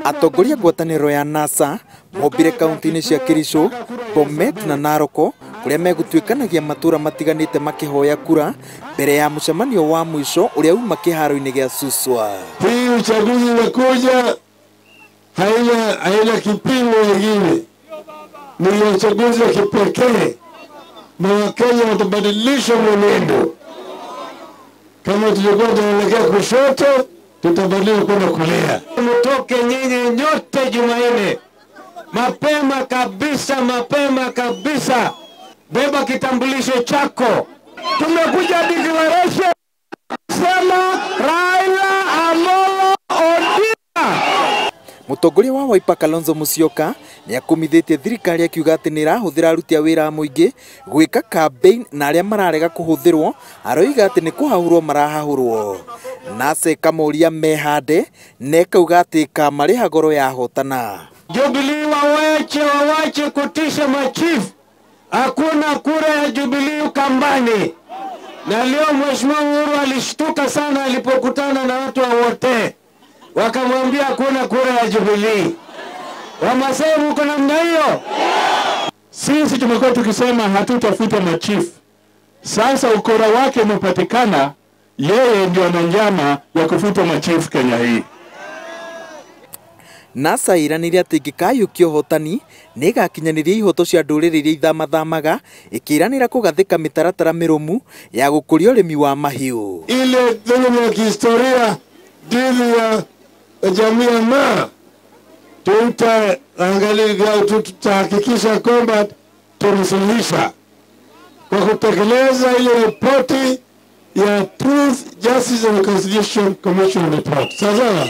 Atongoria ngwatanĩro ya NASA mombire kaunti-inĩ cia Kericho, Bomet na Narok kuria megũtuĩkanagia matura matiganĩte makihoya kura mbere ya mũcemanio wa mwisho uria uma kiharo-inĩ gĩa Suswa. Hii uchaguzi unakuja haina kipimo wengine, ni uchaguzi wa kipekee na Wakenya watabadilisha mwenendo. Kama tulikuwa tunaelekea kushoto, tutabadilika kwenda kulia. Mtoke nyinyi nyote Jumanne mapema kabisa, beba kitambulisho chako. Tumekuja declaration sema Raila Amolo Odinga. Mutongoria wa Wiper Kalonzo Musyoka ni akomithitie thirikari akiuga ati ni irahuthira aruti a wira muingi gwika campaign na aria mararega kuhuthirwo, aroiga ati ni kuhahurwo marahahurwo. Nase kamuria mehande nekauga ati kamariha goro ya hotana. Jubilee wawache kutisha machifu. Hakuna kura ya Jubilee Kambani. Na leo Mheshimiwa Uhuru alishtuka sana alipokutana na watu wote. Wakamwambia hakuna kura ya Jubilee. Wamasai mko namna hiyo? Sisi tumekuwa tukisema hatutafuta machifu. Sasa ukora wake umepatikana, yeye ndio ana njama ya kufuta machifu Kenya hii. NASA iranire ati ngikayukio hotani nigakinyaniria ihoto cia nduriri iria ithamathamaga, ikiranira kugathika mitaratara mirumu ya gukuria urimi wa mahiu. Ile dhuluma ya kihistoria dhidi ya jamii ya Maa tutahakikisha kwamba tunasuluhisha kwa kutekeleza ile ripoti ya Truth, Justice and Constitution Commission report. Sasa